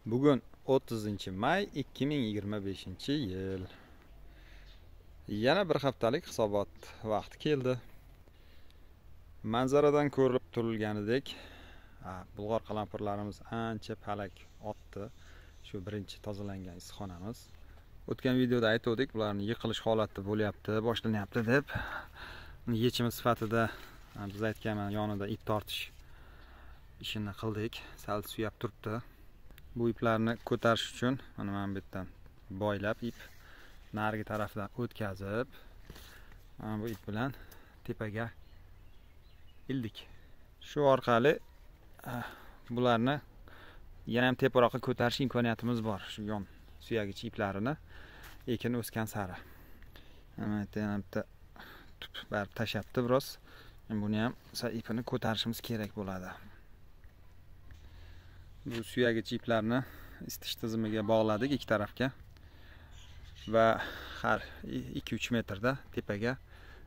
Bugun 30-may 2025-yil. Yana bir haftalik hisobot vaqti keldi. Manzaradan ko'rib turilganidek, bulg'or qalampirlarimiz ancha palak otdi. Shu birinchi tozalangan issiqxonamiz. O'tgan videoda aytdik, bularning yiqilish holati bo'lyapti, boshlanyapti deb. Uni yechimi sifatida biz aytgan yonida ip tortish ishini qildik. Sal suyab turibdi. Bu iplarni ko'tarish uchun mana bu yerdan boylab ip narigi tarafdan o'tkazib, mana bu ip bilan tepaga ildik. Shu orqali bularni yana ham teparoqqa ko'tarish imkoniyatimiz bor. Shu yon suyagich iplarini ekin o'sgan sari. Mana yana bitta tup barib tashabdi biroz. Buni ham ipini ko'tarishimiz kerak bo'ladi. Bu suyagich iplarni isitish tizimiga bog'ladik ikki tarafga va har 2-3 metrda tepaga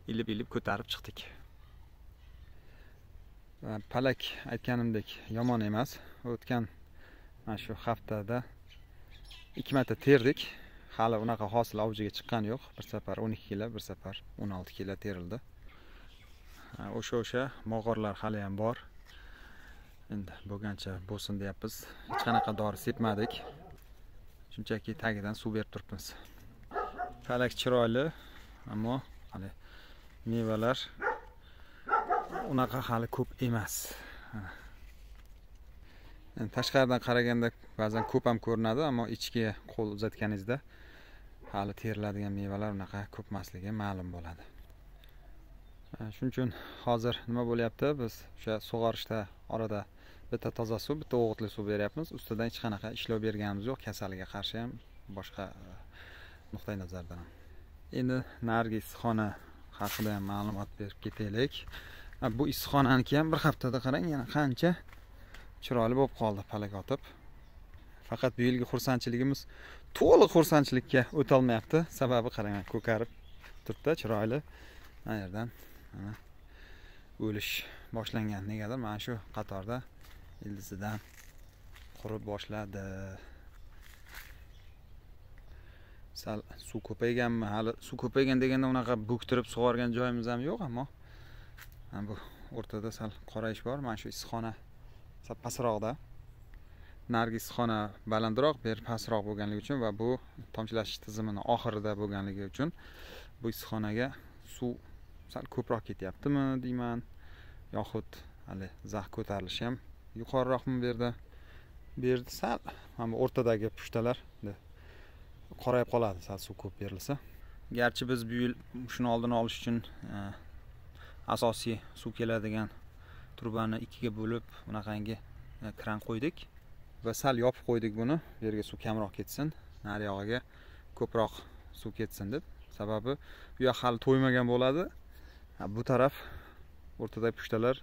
ilib ko'tarib chiqdik. Palak aytganimdek yomon emas. O'tgan mana shu haftada 2 marta terdik. Hali unaqa hosil avjiga chiqqani yo'q. Bir safar 12 kilo, bir safar 16 kilo terildi. O'sha mog'orlar hali ham bor. Endi bo'lgancha bo'lsin deyapmiz. Hech qanaqa dori sepmadik. Shunchaki tagidan suv berib turibmiz. Palak chiroyli, ammo hali mevalar unaqa hali ko'p emas. Endi tashqaridan qaraganda ba'zan ko'p ham ko'rinadi, ammo ichkiga qo'l uzatganingizda hali teriladigan mevalar unaqa ko'p emasligi ma'lum bo'ladi. Shuning uchun hozir nima bo'lyapti? Biz o'sha sug'orishda orada bitta toza suv, bitta o'g'itli suv beryapmiz. Ustidan hech qanaqa ishlov berganimiz yo'q, kasalga qarshi ham, boshqa nuqtai nazardan ham. Endi narigi issiqxona haqida ham ma'lumot berib ketaylik. Bu issiqxonaniki ham bir haftada qarang, yana qancha chiroyli bo'lib qoldi palak otib. Faqat bu yilgi xursandchiligimiz to'liq xursandchilikka o'ta olmayapti. Sababi qarang, ko'karib turibdi, chiroyli. Mana yerdan o'lish boshlangan. Negadir mana shu qatorda ildizidan qurib boshladi. Sal suv ko'payganmi? Hali suv ko'paygan deganda unaqa bo'ktirib sug'organ joyimiz ham yo'q, ammo bu o'rtada sal qorayish bor. Mana shu issiqxona sal pastroqda. Narigi issiqxona balandroq, bu yer pastroq bo'lganligi uchun va bu tomchilash tizimini oxirida bo'lganligi uchun bu issiqxonaga suv sal ko'proq ketyaptimi deyman, yoxud hali zax ko'tarilishi ham yuqoriroqmi berdi sal. Mana bu o'rtadagi pushtalar qorayib qoladi sal suv ko'p berilsa. Garchi biz bu yil shuni oldini olish uchun asosiy suv keladigan turbani ikkiga bo'lib bunaqangi kran qo'ydik va sal yopib qo'ydik buni, bu yerga suv kamroq ketsin, nari yog'iga ko'proq suv ketsin deb. Sababi bu yoq hali to'ymagan bo'ladi. Bu taraf o'rtadagi pushtalar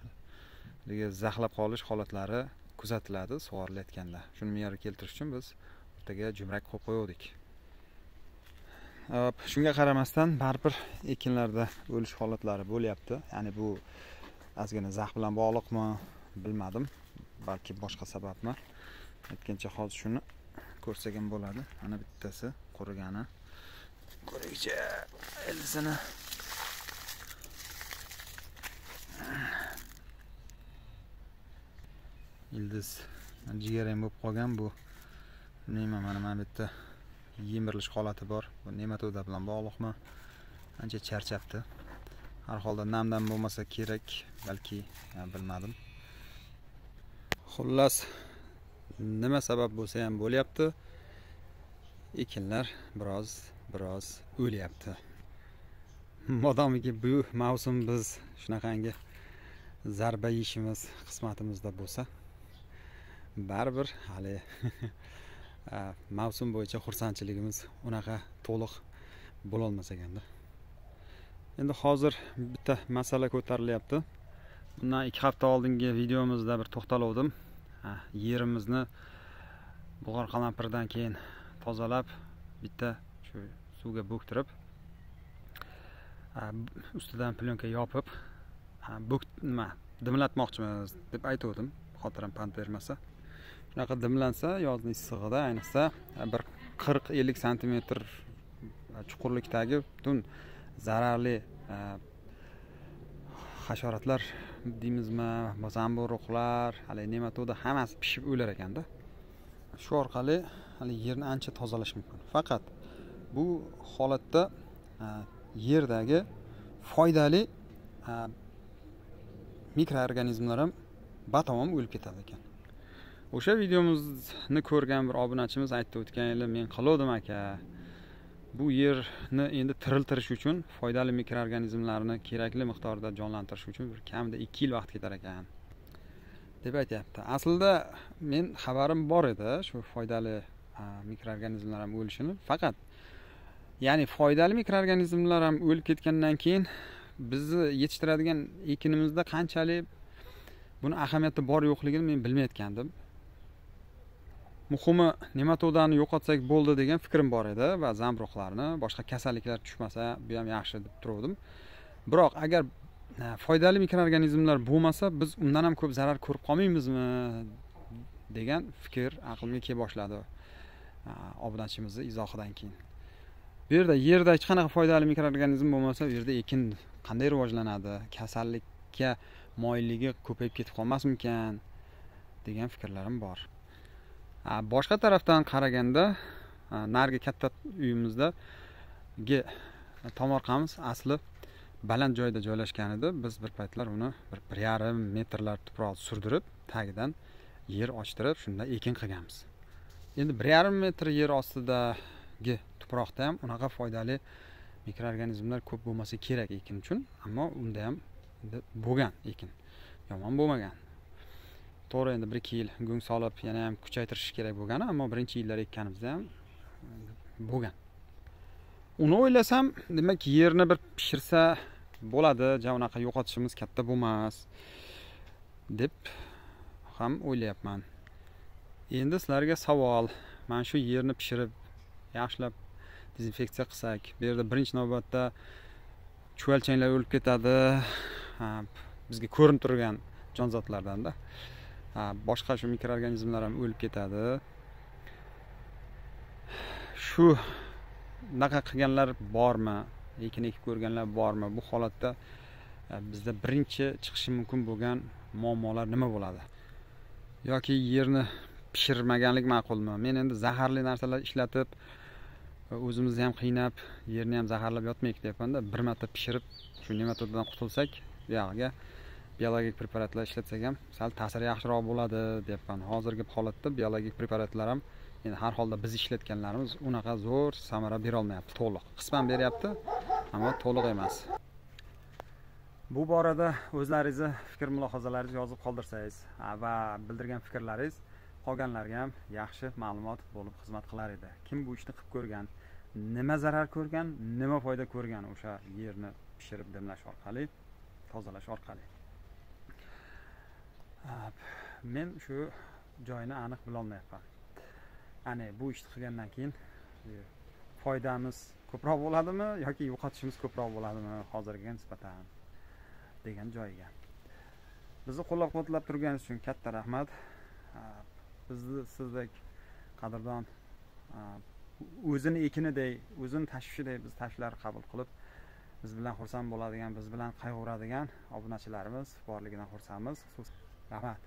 zaxlab qolish holatlari kuzatiladi sug'orilayotganda. Shuni me'yorga keltirish uchun biz o'rtaga jumrak qo'yib qo'ydik. Shunga qaramasdan baribir ekinlarda o'lish holatlari bo'lyapti. Ya'ni bu ozgina zax bilan bog'liqmi bilmadim, balki boshqa sababmi. Aytgancha hozir shuni ko'rsak ham bo'ladi. Mana bittasi qurigani. Ko'raychi ildizini. Ildiz jigarang bo'lib qolgan bu. Nima mana bitta yemirilish holati bor. Bu nematoda bilan bog'liqmi? Ancha charchabdi. Har holda namdan bo'lmasa kerak, balki bilmadim. Xullas, nima sabab bo'lsa ham bo'lyapti. Ekinlar biroz o'lyapti. Modomiki bu mavsum biz shunaqangi zarba yeyishimiz qismatimizda bo'lsa, baribir hali mavsum bo'yicha xursandchiligimiz unaqa to'liq bo'la olmas ekanda. Endi hozir bitta masala ko'tarilyapti. Bundan 2 hafta oldingi videomizda bir to'xtaldim. Yerimizni bulg'or qalampirdan keyin tozalab, bitta shu suvga bo'ktirib, ustidan plyonka yopib, dimlatmoqchimiz deb aytdim, xotiram pand bermasa. shunaqa dimlansa yozning issig'ida ayniqsa bir 40-50 santimetr chuqurlikdagi butun zararli hasharotlar deymizmi, zamburug'lar, hali nematoda hammasi pishib o'lar ekanda. Shu orqali hali yerni ancha tozalash mumkin. Faqat bu holatda yerdagi foydali mikroorganizmlar ham batamom o'lib ketadi ekan. O'sha videomizni ko'rgan bir obunachimiz aytib o'tgan edi, men qiluvdim aka. Bu yerni endi tiriltirish uchun foydali mikroorganizmlarni kerakli miqdorda jonlantirish uchun bir kamida 2 yil vaqt ketar ekan deb aytayapti. Aslida men xabarim bor edi shu foydali mikroorganizmlar ham o'lishini. Faqat ya'ni foydali mikroorganizmlar ham o'lib ketgandan keyin bizni yetishtiradigan ekinimizda qanchalik buni ahamiyati bor yo'qligini men bilmayotgandim. Muhimi nematodani yo'qotsak bo'ldi degan fikrim bor edi va zamburug'larni, boshqa kasalliklar tushmasa bu ham yaxshi deb turdim. Biroq agar foydali mikroorganizmlar bo'lmasa, biz undan ham ko'p zarar ko'rib qolmaymizmi degan fikr aqlimga kelib boshladi obunachimizning izohidan keyin. Bu yerda hech qanaqa foydali mikroorganizm bo'lmasa, bu yerda ekin qanday rivojlanadi? Kasallikka moyilligi ko'payib ketib qolmasmikan degan fikrlarim bor. Boshqa tarafdan qaraganda, narigi katta uyimizdagi tomorqamiz asli baland joyda joylashgan edi. Biz bir paytlar uni 1,5 metrlar tuproq surdirib, tagidan yer ochtirib, shunda ekin qilganmiz. Endi 1,5 metr yer ostidagi tuproqda ham unaqa foydali mikroorganizmlar ko'p bo'lmasa kerak ekin uchun, ammo unda ham bo'lgan ekin. Yomon bo'lmagan. To'g'ri, endi 1-2 yil gung solib, yana ham kuchaytirish kerak bo'lgani, ammo birinchi yillar ekkanimizda ham bo'lgan. Uni o'ylasam, demak yerni bir pishirsa bo'ladi, unaqa yo'qotishimiz katta bo'lmas deb ham o'ylayapman. Endi sizlarga savol, mana shu yerni pishirib, yaxshilab dezinfeksiya qilsak, bu yerda birinchi navbatda chuvalchanglar o'lib ketadi, bizga ko'rinib turgan jonzotlardan-da. Boshqa shu mikroorganizmlar ham o'lib ketadi. Shu naqa qilganlar bormi? Ekin ekib ko'rganlar bormi? Bu holatda bizda birinchi chiqishi mumkin bo'lgan muammolar nima bo'ladi? Yoki yerni pishirmaganlik ma'qulmi? Men endi zaharli narsalar ishlatib, o'zimizni ham qiynab, yerni ham zaharlab yotmaylik deyapman-da. Bir marta pishirib, shu nematoddan qutulsak, bu yog'iga biologik preparatlar ishlatsak ham sal ta'siri yaxshiroq bo'ladi deyapman. Hozirgi holatda biologik preparatlar ham endi har holda biz ishlatganlarimiz unaqa zo'r samara bera olmayapti, to'liq. Qisman beryapti, ammo to'liq emas. Bu borada o'zlaringizni fikr-mulohazalaringizni yozib qoldirsangiz va bildirgan fikrlaringiz qolganlarga ham yaxshi ma'lumot bo'lib xizmat qilar edi. Kim bu ishni qilib ko'rgan, nima zarar ko'rgan, nima foyda ko'rgan o'sha yerni pishirib dimlash orqali, tozalash orqali. Men shu joyni aniq bila olmayapman. Ya'ni bu ishni qilgandan keyin foydamiz ko'proq bo'ladimi yoki yo'qotishimiz ko'proq bo'ladimi hozirgiga nisbatan degan joyiga. Bizni qo'llab-quvvatlab turganingiz uchun katta rahmat. Bizni sizdek qadrdon o'zini ekinidek, o'zini tashvishidek biz tashvishlarni qabul qilib, biz bilan xursand bo'ladigan, biz bilan qayg'uradigan obunachilarimiz borligidan xursandmiz. Rahmat.